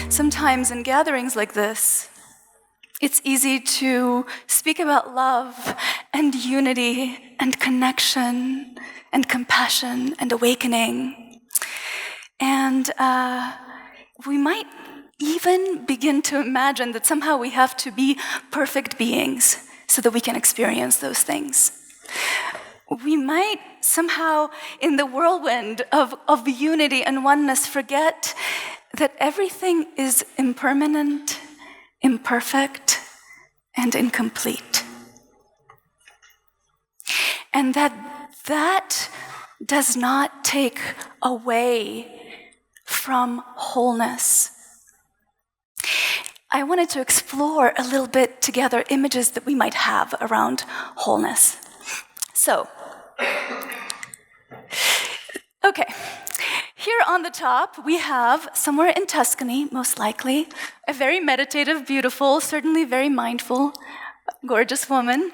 Sometimes in gatherings like this, it's easy to speak about love and unity and connection and compassion and awakening. And we might even begin to imagine that somehow we have to be perfect beings so that we can experience those things. We might somehow, in the whirlwind of unity and oneness, forget that everything is impermanent, imperfect, and incomplete. And that does not take away from wholeness. I wanted to explore a little bit together images that we might have around wholeness. So, okay. Here on the top, we have, somewhere in Tuscany, most likely, a very meditative, beautiful, certainly very mindful, gorgeous woman.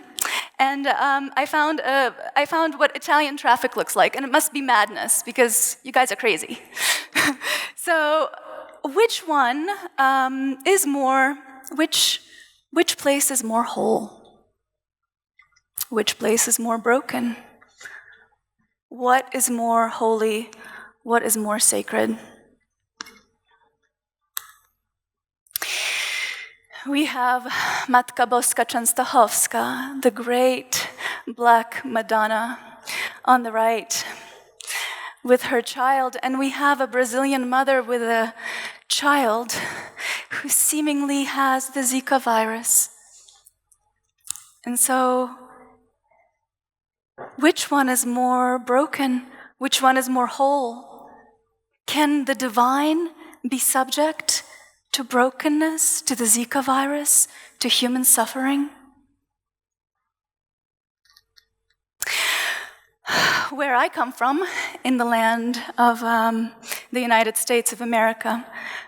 And I found what Italian traffic looks like, and it must be madness, because you guys are crazy. So, which one is more, which place is more whole? Which place is more broken? What is more holy? What is more sacred? We have Matka Boska Częstochowska, the great black Madonna, on the right with her child, and we have a Brazilian mother with a child who seemingly has the Zika virus. And so, which one is more broken? Which one is more whole? Can the divine be subject to brokenness, to the Zika virus, to human suffering? Where I come from, in the land of the United States of America,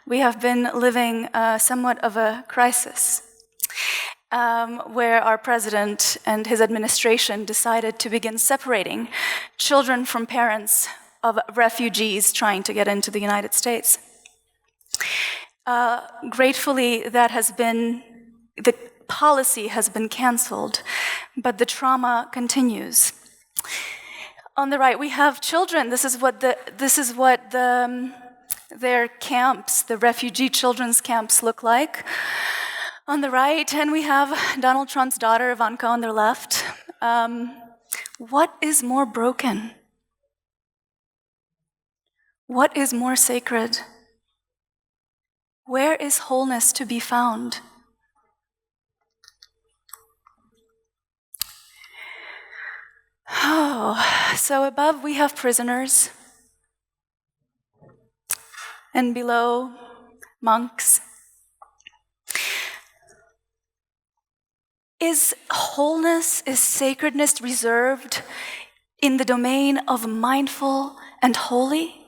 we have been living somewhat of a crisis, where our president and his administration decided to begin separating children from parents of refugees trying to get into the United States. Gratefully, the policy has been canceled, but the trauma continues. On the right, we have children. This is what their camps, the refugee children's camps, look like. On the right, and we have Donald Trump's daughter, Ivanka, on their left. What is more broken? What is more sacred? Where is wholeness to be found? Oh, so above we have prisoners, and below, monks. Is wholeness, is sacredness reserved in the domain of mindful and holy?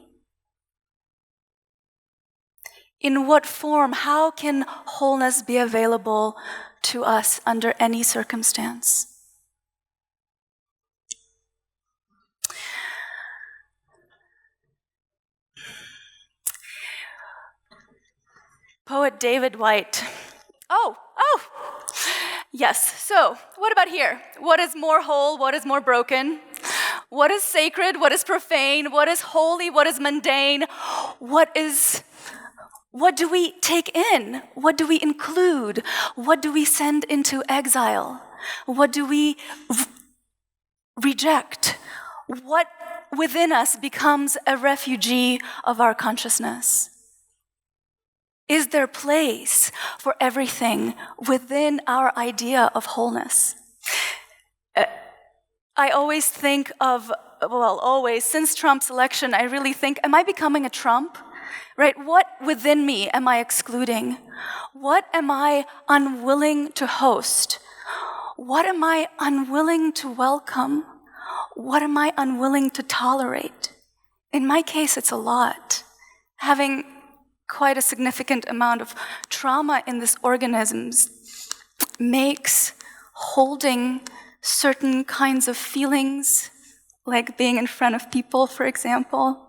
In what form, how can wholeness be available to us under any circumstance? Poet David Whyte. Oh, yes. So, what about here? What is more whole? What is more broken? What is sacred? What is profane? What is holy? What is mundane? What do we take in? What do we include? What do we send into exile? What do we reject? What within us becomes a refugee of our consciousness? Is there place for everything within our idea of wholeness? I always think of, since Trump's election, I really think, am I becoming a Trump? Right? What within me am I excluding? What am I unwilling to host? What am I unwilling to welcome? What am I unwilling to tolerate? In my case, it's a lot. Having quite a significant amount of trauma in these organisms makes holding certain kinds of feelings, like being in front of people, for example,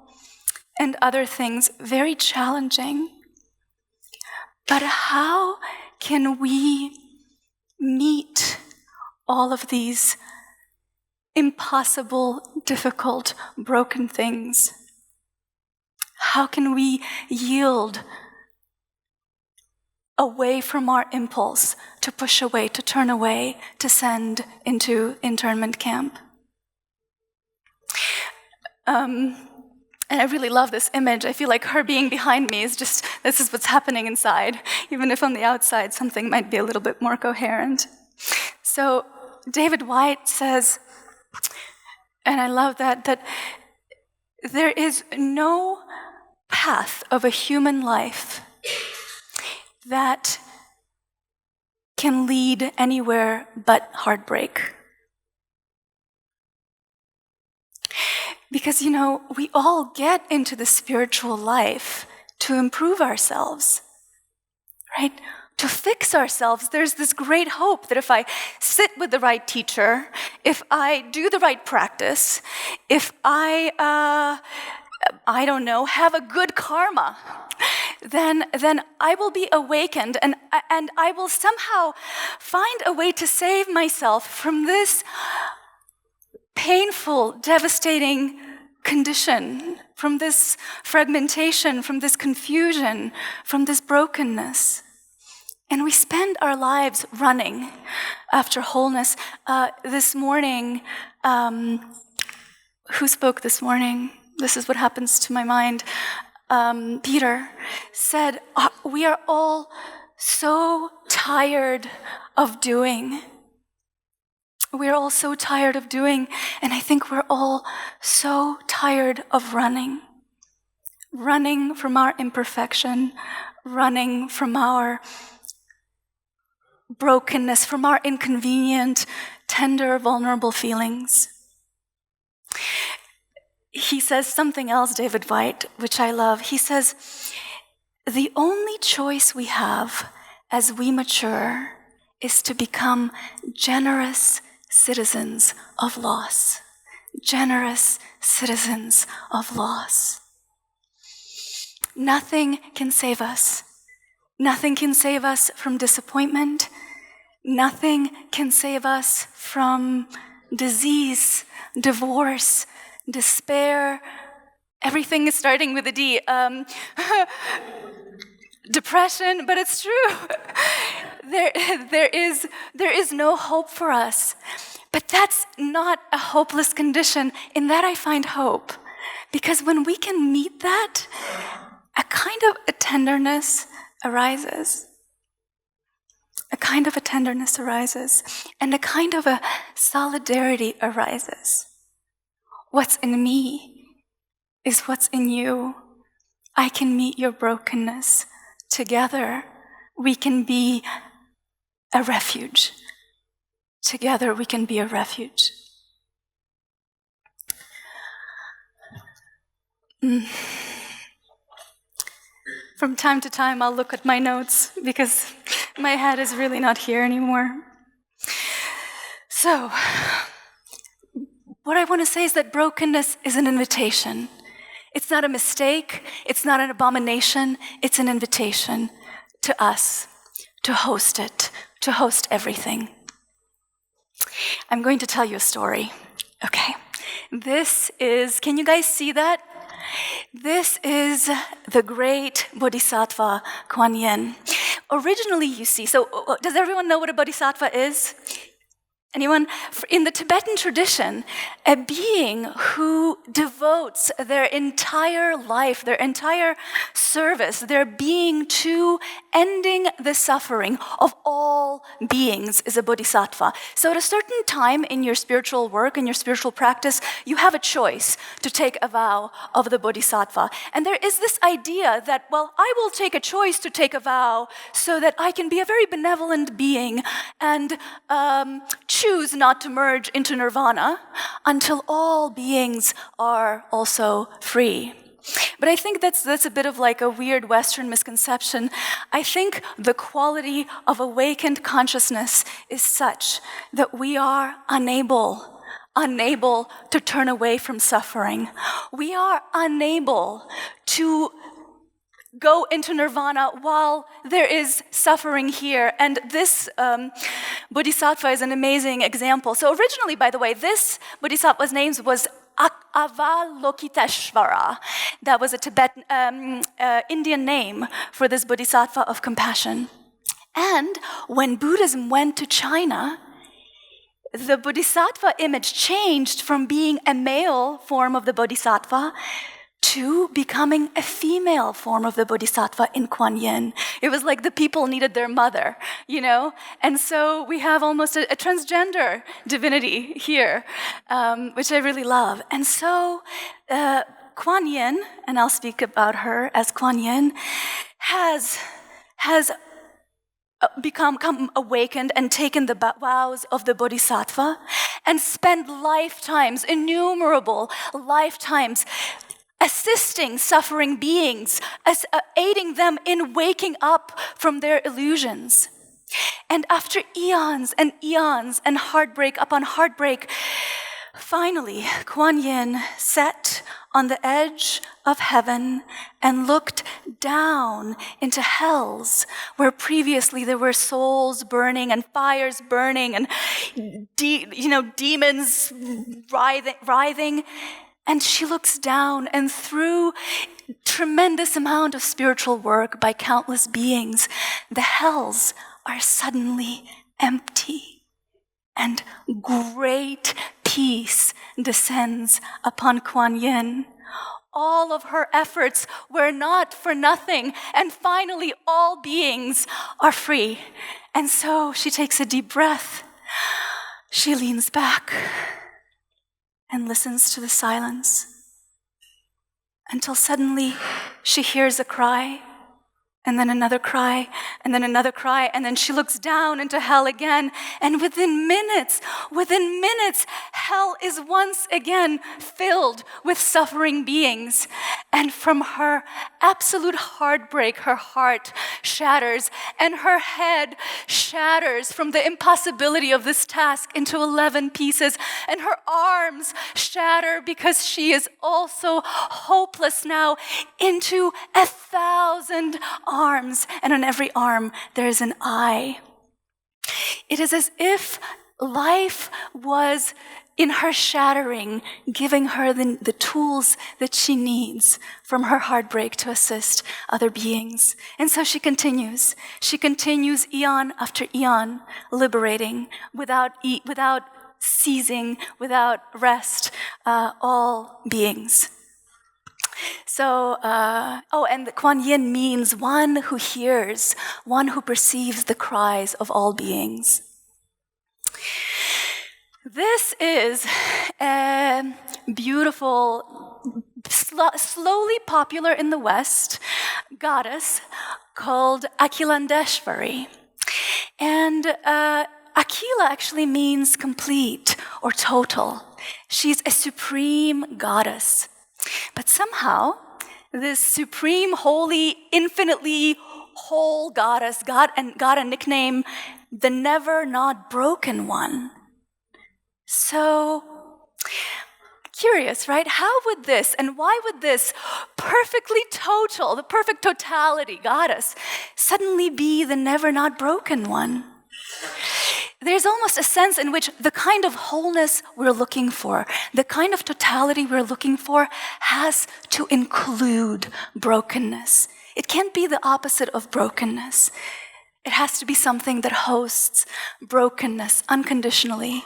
and other things very challenging. But how can we meet all of these impossible, difficult, broken things? How can we yield away from our impulse to push away, to turn away, to send into internment camp? And I really love this image. I feel like her being behind me is just, this is what's happening inside, even if on the outside something might be a little bit more coherent. So David Whyte says, and I love that there is no path of a human life that can lead anywhere but heartbreak. Because, we all get into the spiritual life to improve ourselves, right? To fix ourselves. There's this great hope that if I sit with the right teacher, if I do the right practice, if I don't know, have a good karma, then I will be awakened and I will somehow find a way to save myself from this painful, devastating condition, from this fragmentation, from this confusion, from this brokenness. And we spend our lives running after wholeness. This morning, who spoke this morning? This is what happens to my mind. Peter said, we are all so tired of doing. We're all so tired of doing, and I think we're all so tired of running. Running from our imperfection, running from our brokenness, from our inconvenient, tender, vulnerable feelings. He says something else, David Whyte, which I love. He says, the only choice we have as we mature is to become generous citizens of loss. Generous citizens of loss. Nothing can save us. Nothing can save us from disappointment. Nothing can save us from disease, divorce, despair. Everything is starting with a D. Depression, but it's true. There is no hope for us. But that's not a hopeless condition. In that I find hope. Because when we can meet that, a kind of a tenderness arises. A kind of a tenderness arises. And a kind of a solidarity arises. What's in me is what's in you. I can meet your brokenness. Together, we can be a refuge. Together, we can be a refuge. From time to time, I'll look at my notes because my head is really not here anymore. So, what I want to say is that brokenness is an invitation. It's not a mistake, it's not an abomination, it's an invitation to us, to host it, to host everything. I'm going to tell you a story. Okay, this is, can you guys see that? This is the great Bodhisattva Kuan Yin. Originally, you see, so does everyone know what a Bodhisattva is? Anyone? In the Tibetan tradition, a being who devotes their entire life, their entire service, their being to ending the suffering of all beings is a bodhisattva. So at a certain time in your spiritual work, in your spiritual practice, you have a choice to take a vow of the bodhisattva. And there is this idea that, well, I will take a choice to take a vow so that I can be a very benevolent being and choose not to merge into nirvana until all beings are also free. But I think that's a bit of like a weird Western misconception. I think the quality of awakened consciousness is such that we are unable unable to turn away from suffering. We are unable to go into nirvana while there is suffering here. And this bodhisattva is an amazing example. So originally, by the way, this bodhisattva's name was Avalokiteshvara. That was a Tibetan, Indian name for this bodhisattva of compassion. And when Buddhism went to China, the bodhisattva image changed from being a male form of the bodhisattva to becoming a female form of the bodhisattva in Kuan Yin. It was like the people needed their mother, you know? And so we have almost a transgender divinity here, which I really love. And so Kuan Yin, and I'll speak about her as Kuan Yin, has become awakened and taken the vows of the bodhisattva and spent lifetimes, innumerable lifetimes, assisting suffering beings, aiding them in waking up from their illusions. And after eons and eons and heartbreak upon heartbreak, finally, Kuan Yin sat on the edge of heaven and looked down into hells, where previously there were souls burning and fires burning and demons writhing. And she looks down, and through tremendous amount of spiritual work by countless beings, the hells are suddenly empty, and great peace descends upon Kuan Yin. All of her efforts were not for nothing, and finally all beings are free. And so she takes a deep breath. She leans back and listens to the silence until suddenly she hears a cry, and then another cry, and then another cry, and then she looks down into hell again, and within minutes, hell is once again filled with suffering beings. And from her absolute heartbreak, her heart shatters, and her head shatters from the impossibility of this task into 11 pieces, and her arms shatter because she is also hopeless now into 1,000 arms, and on every arm there is an eye. It is as if life was, in her shattering, giving her the tools that she needs from her heartbreak to assist other beings. And so she continues. She continues eon after eon, liberating without ceasing, without rest, all beings. So, and Kuan Yin means one who hears, one who perceives the cries of all beings. This is a beautiful, slowly popular in the West, goddess called Akhilandeshvari. And Akhila actually means complete or total. She's a supreme goddess. But somehow, this supreme, holy, infinitely whole goddess got a nickname, the never not broken one. So, curious, right? How would this, and why would this perfectly total, the perfect totality goddess, suddenly be the never not broken one? There's almost a sense in which the kind of wholeness we're looking for, the kind of totality we're looking for, has to include brokenness. It can't be the opposite of brokenness. It has to be something that hosts brokenness unconditionally.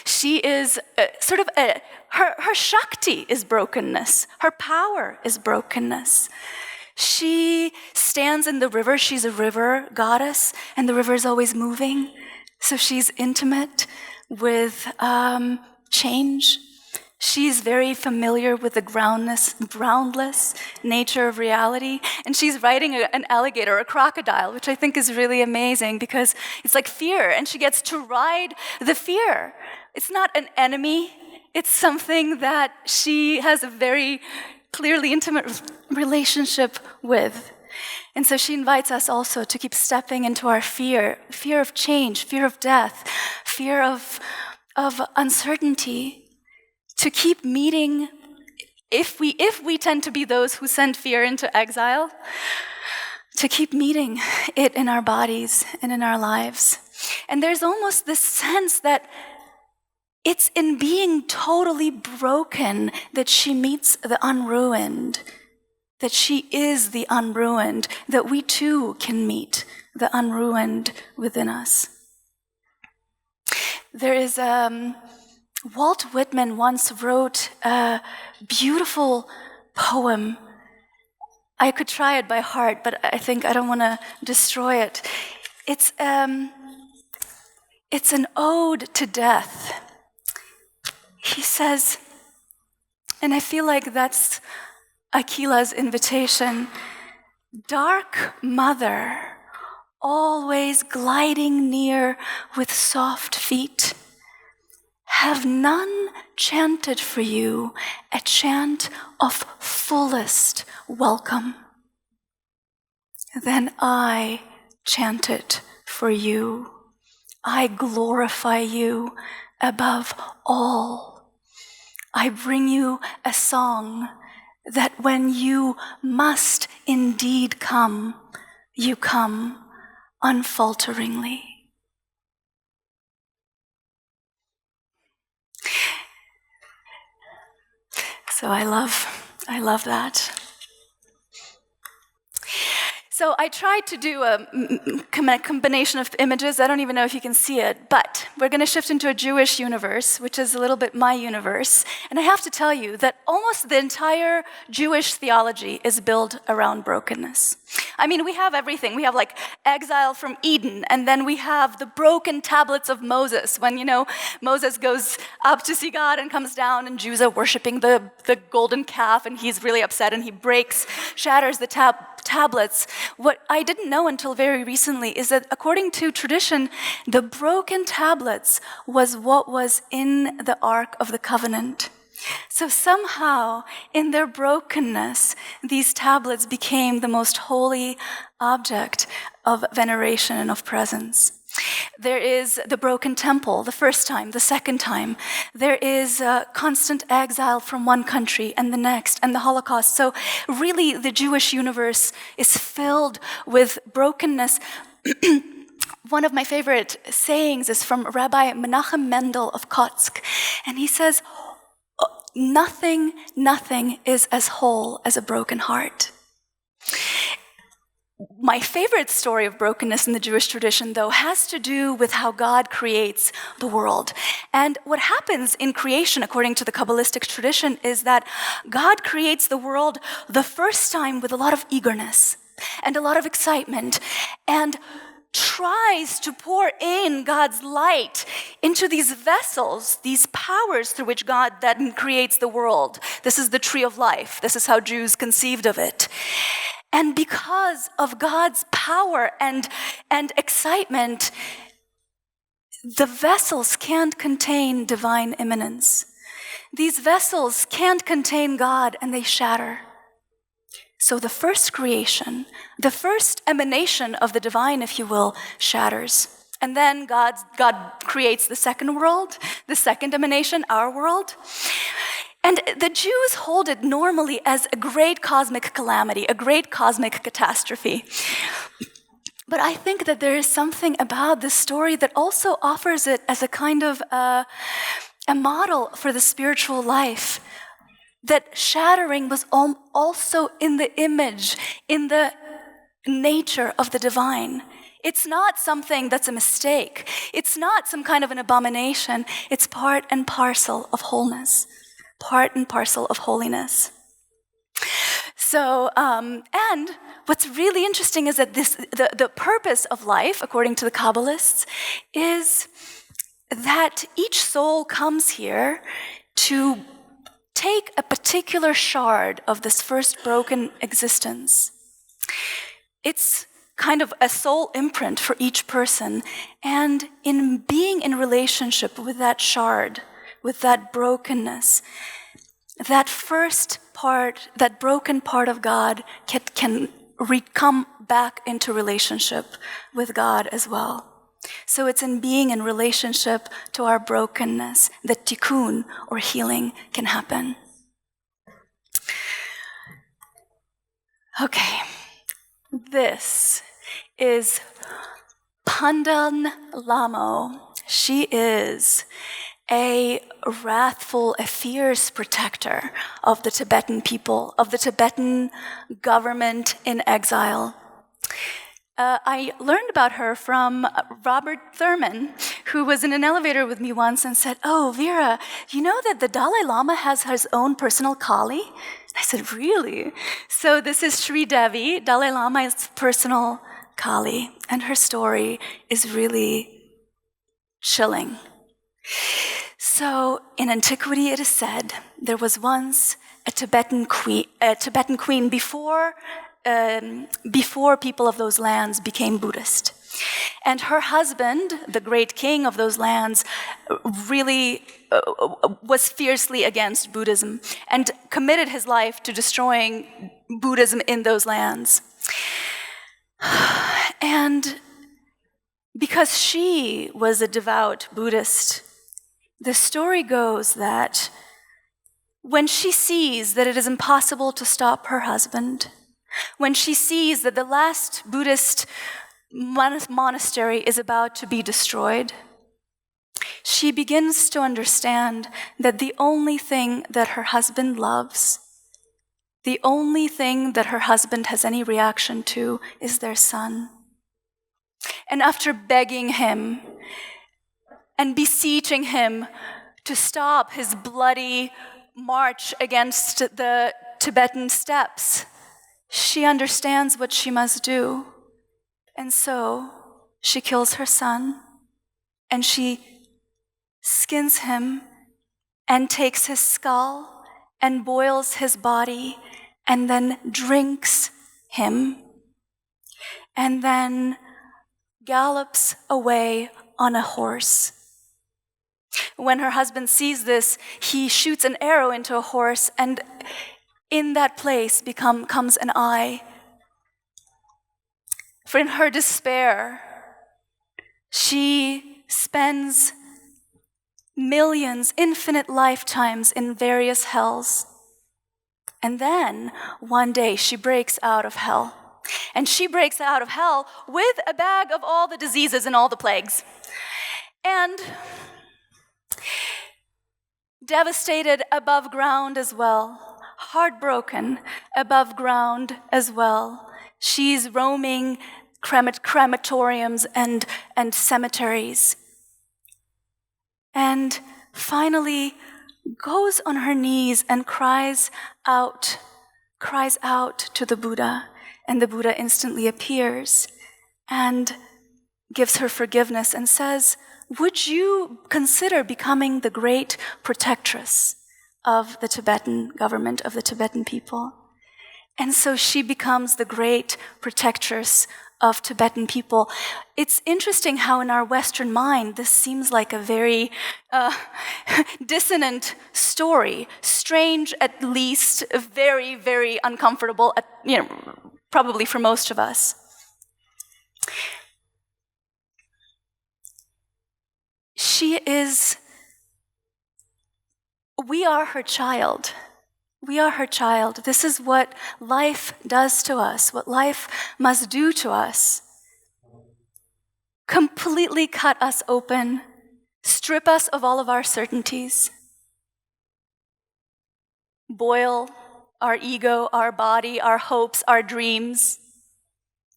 She is her Shakti is brokenness. Her power is brokenness. She stands in the river. She's a river goddess, and the river is always moving. So she's intimate with change. She's very familiar with the groundless nature of reality. And she's riding an alligator, a crocodile, which I think is really amazing because it's like fear, and she gets to ride the fear. It's not an enemy. It's something that she has a very clearly intimate relationship with. And so she invites us also to keep stepping into our fear of change, fear of death, fear of of uncertainty, to keep meeting, if we tend to be those who send fear into exile, to keep meeting it in our bodies and in our lives. And there's almost this sense that it's in being totally broken that she meets the unruined, that she is the unruined, that we too can meet the unruined within us. There is, Walt Whitman once wrote a beautiful poem. I could try it by heart, but I think I don't want to destroy it. It's an ode to death. He says, and I feel like that's Aquila's invitation, dark mother, always gliding near with soft feet, have none chanted for you a chant of fullest welcome? Then I chant it for you. I glorify you above all. I bring you a song that when you must indeed come, you come unfalteringly. So I love that. So I tried to do a combination of images. I don't even know if you can see it, but we're going to shift into a Jewish universe, which is a little bit my universe. And I have to tell you that almost the entire Jewish theology is built around brokenness. I mean, we have everything. We have like exile from Eden, and then we have the broken tablets of Moses, when, Moses goes up to see God and comes down, and Jews are worshiping the golden calf, and he's really upset, and he shatters the tablets. What I didn't know until very recently is that according to tradition, the broken tablets was what was in the Ark of the Covenant. So somehow, in their brokenness, these tablets became the most holy object of veneration and of presence. There is the broken temple, the first time, the second time. There is constant exile from one country and the next, and the Holocaust. So really, the Jewish universe is filled with brokenness. One of my favorite sayings is from Rabbi Menachem Mendel of Kotsk, and he says, nothing is as whole as a broken heart. My favorite story of brokenness in the Jewish tradition, though, has to do with how God creates the world. And what happens in creation, according to the Kabbalistic tradition, is that God creates the world the first time with a lot of eagerness and a lot of excitement, and tries to pour in God's light into these vessels, these powers through which God then creates the world. This is the tree of life. This is how Jews conceived of it. And because of God's power and excitement, the vessels can't contain divine immanence. These vessels can't contain God, and they shatter. So the first creation, the first emanation of the divine, if you will, shatters. And then God creates the second world, the second emanation, our world. And the Jews hold it normally as a great cosmic calamity, a great cosmic catastrophe. But I think that there is something about this story that also offers it as a kind of a model for the spiritual life. That shattering was also in the image, in the nature of the divine. It's not something that's a mistake. It's not some kind of an abomination. It's part and parcel of wholeness, part and parcel of holiness. So, and what's really interesting is that the purpose of life, according to the Kabbalists, is that each soul comes here to take a particular shard of this first broken existence. It's kind of a soul imprint for each person, and in being in relationship with that shard, with that brokenness, that first part, that broken part of God can come back into relationship with God as well. So it's in being in relationship to our brokenness that tikkun, or healing, can happen. Okay, this is Pandan Lamo. She is a wrathful, a fierce protector of the Tibetan people, of the Tibetan government in exile. I learned about her from Robert Thurman, who was in an elevator with me once and said, "Oh, Vera, you know that the Dalai Lama has his own personal Kali?" I said, "Really?" So this is Sri Devi, Dalai Lama's personal Kali, and her story is really chilling. So in antiquity, it is said there was once a Tibetan queen before people of those lands became Buddhist. And her husband, the great king of those lands, really was fiercely against Buddhism and committed his life to destroying Buddhism in those lands. And because she was a devout Buddhist, the story goes that when she sees that it is impossible to stop her husband, when she sees that the last Buddhist monastery is about to be destroyed, she begins to understand that the only thing that her husband loves, the only thing that her husband has any reaction to, is their son. And after begging him and beseeching him to stop his bloody march against the Tibetan steppes, she understands what she must do. And so she kills her son, and she skins him and takes his skull and boils his body and then drinks him and then gallops away on a horse. When her husband sees this, he shoots an arrow into a horse, and in that place comes an eye. For in her despair, she spends millions, infinite lifetimes in various hells. And then, one day, she breaks out of hell. And she breaks out of hell with a bag of all the diseases and all the plagues. And devastated above ground as well, heartbroken above ground as well. She's roaming crematoriums and cemeteries. And finally goes on her knees and cries out to the Buddha. And the Buddha instantly appears and gives her forgiveness and says, "Would you consider becoming the great protectress of the Tibetan government, of the Tibetan people?" And so she becomes the great protectress of Tibetan people. It's interesting how in our Western mind, this seems like a very dissonant story, strange at least, very, very uncomfortable, probably for most of us. We are her child. We are her child. This is what life does to us, what life must do to us. Completely cut us open, strip us of all of our certainties, boil our ego, our body, our hopes, our dreams,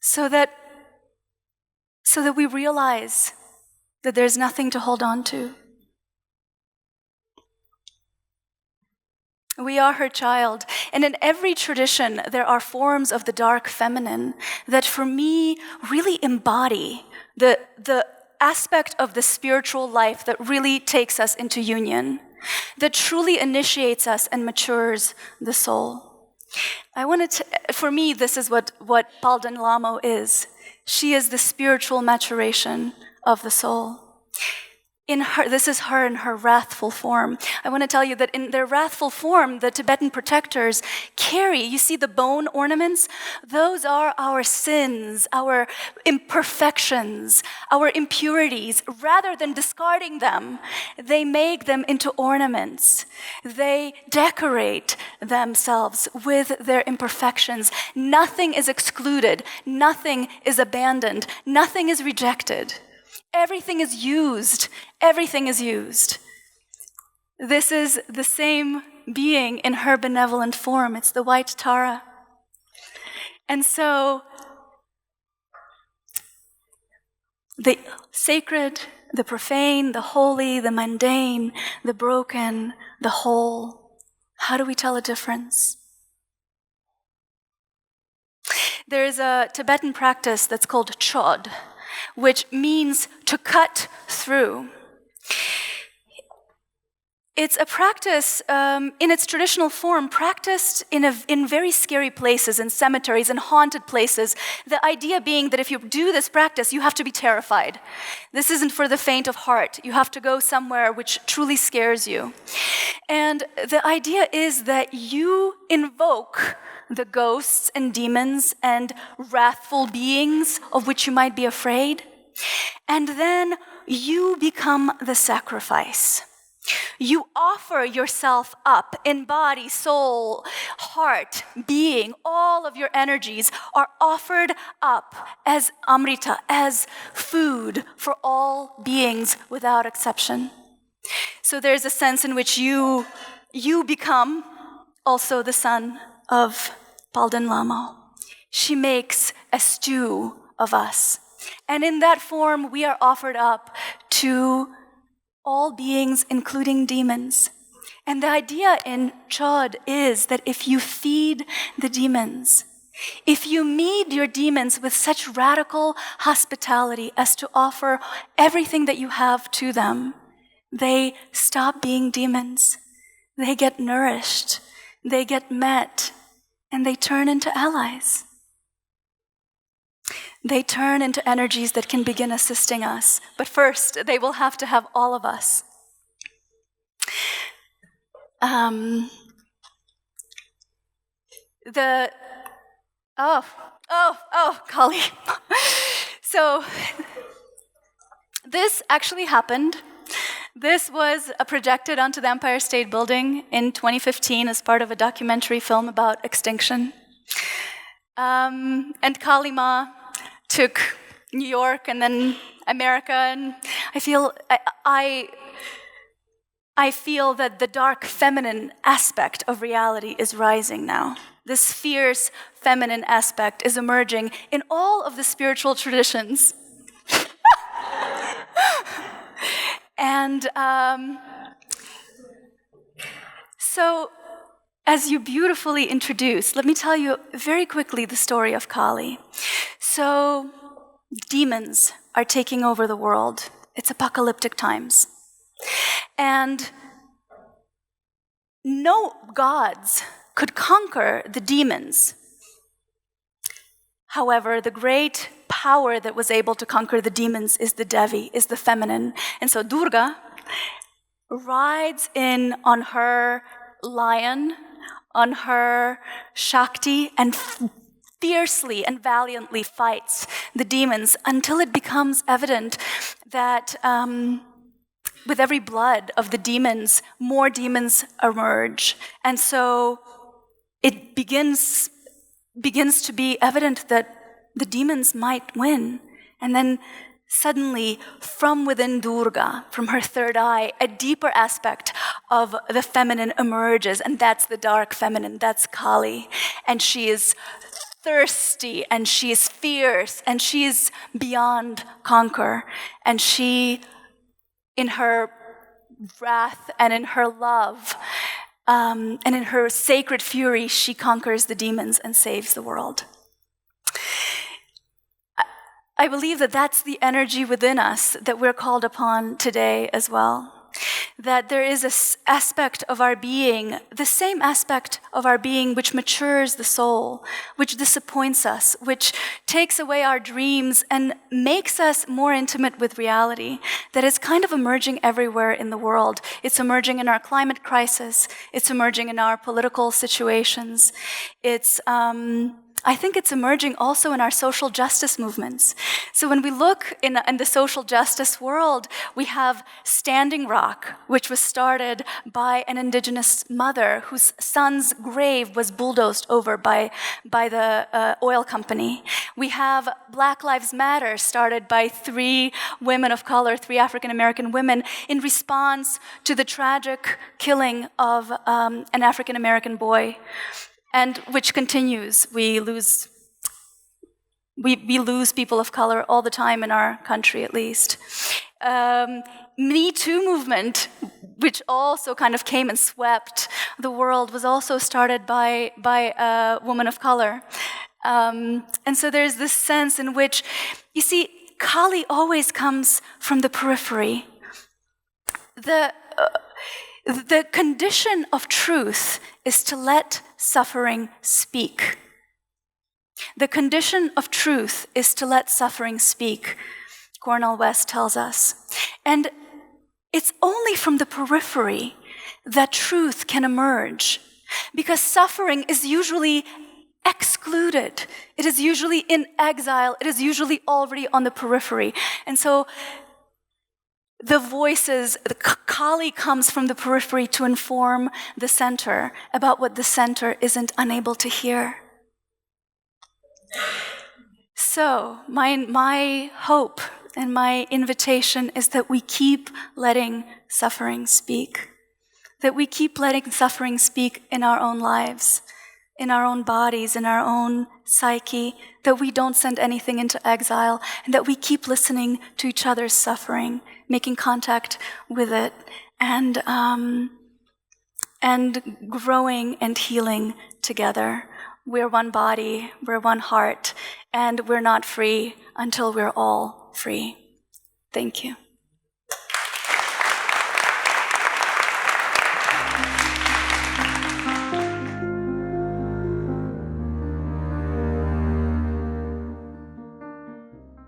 so that we realize that there's nothing to hold on to. We are her child, and in every tradition there are forms of the dark feminine that for me really embody the aspect of the spiritual life that really takes us into union, that truly initiates us and matures the soul. For me, this is what Palden Lamo is. She is the spiritual maturation of the soul. This is her in her wrathful form. I want to tell you that in their wrathful form, the Tibetan protectors carry, you see the bone ornaments? Those are our sins, our imperfections, our impurities. Rather than discarding them, they make them into ornaments. They decorate themselves with their imperfections. Nothing is excluded. Nothing is abandoned. Nothing is rejected. Everything is used. Everything is used. This is the same being in her benevolent form. It's the white Tara. And so the sacred, the profane, the holy, the mundane, the broken, the whole. How do we tell a difference? There is a Tibetan practice that's called chod, which means to cut through. It's a practice in its traditional form, practiced in very scary places, in cemeteries and haunted places. The idea being that if you do this practice, you have to be terrified. This isn't for the faint of heart. You have to go somewhere which truly scares you. And the idea is that you invoke the ghosts and demons and wrathful beings of which you might be afraid. And then you become the sacrifice. You offer yourself up in body, soul, heart, being. All of your energies are offered up as amrita, as food for all beings without exception. So there's a sense in which you become also the son of Palden Lamo. She makes a stew of us. And in that form, we are offered up to all beings, including demons. And the idea in Chod is that if you feed the demons, if you meet your demons with such radical hospitality as to offer everything that you have to them, they stop being demons. They get nourished, they get met, and they turn into allies. They turn into energies that can begin assisting us. But first, they will have to have all of us. Kali. So, this actually happened. This was projected onto the Empire State Building in 2015 as part of a documentary film about extinction. And Kali Ma took New York and then America, and I feel that the dark feminine aspect of reality is rising now. This fierce feminine aspect is emerging in all of the spiritual traditions. And so, as you beautifully introduced, let me tell you very quickly the story of Kali. So, demons are taking over the world. It's apocalyptic times. And no gods could conquer the demons. However, the great power that was able to conquer the demons is the Devi, is the feminine. And so Durga rides in on her lion, on her Shakti, and fiercely and valiantly fights the demons until it becomes evident that with every blood of the demons, more demons emerge. And so it begins to be evident that the demons might win. And then suddenly, from within Durga, from her third eye, a deeper aspect of the feminine emerges, and that's the dark feminine, that's Kali. And she is thirsty, and she is fierce, and she is beyond conquer. And she, in her wrath and in her love, and in her sacred fury, she conquers the demons and saves the world. I believe that that's the energy within us that we're called upon today as well. that there is an aspect of our being, the same aspect of our being which matures the soul, which disappoints us, which takes away our dreams and makes us more intimate with reality, that is kind of emerging everywhere in the world. It's emerging in our climate crisis. It's emerging in our political situations. I think it's emerging also in our social justice movements. So when we look in the social justice world, we have Standing Rock, which was started by an indigenous mother whose son's grave was bulldozed over by the oil company. We have Black Lives Matter, started by 3 women of color, 3 African-American women, in response to the tragic killing of an African-American boy. And which continues. We lose people of color all the time in our country, at least. Me Too movement, which also kind of came and swept the world, was also started by a woman of color. And so there's this sense in which, you see, Kali always comes from the periphery. The condition of truth is to let suffering speak. The condition of truth is to let suffering speak, Cornel West tells us. And it's only from the periphery that truth can emerge, because suffering is usually excluded. It is usually in exile. It is usually already on the periphery. And so the voices, the Kali comes from the periphery to inform the center about what the center isn't unable to hear. So my hope and my invitation is that we keep letting suffering speak. That we keep letting suffering speak in our own lives, in our own bodies, in our own psyche, that we don't send anything into exile, and that we keep listening to each other's suffering, making contact with it, and growing and healing together. We're one body, we're one heart, and we're not free until we're all free. Thank you.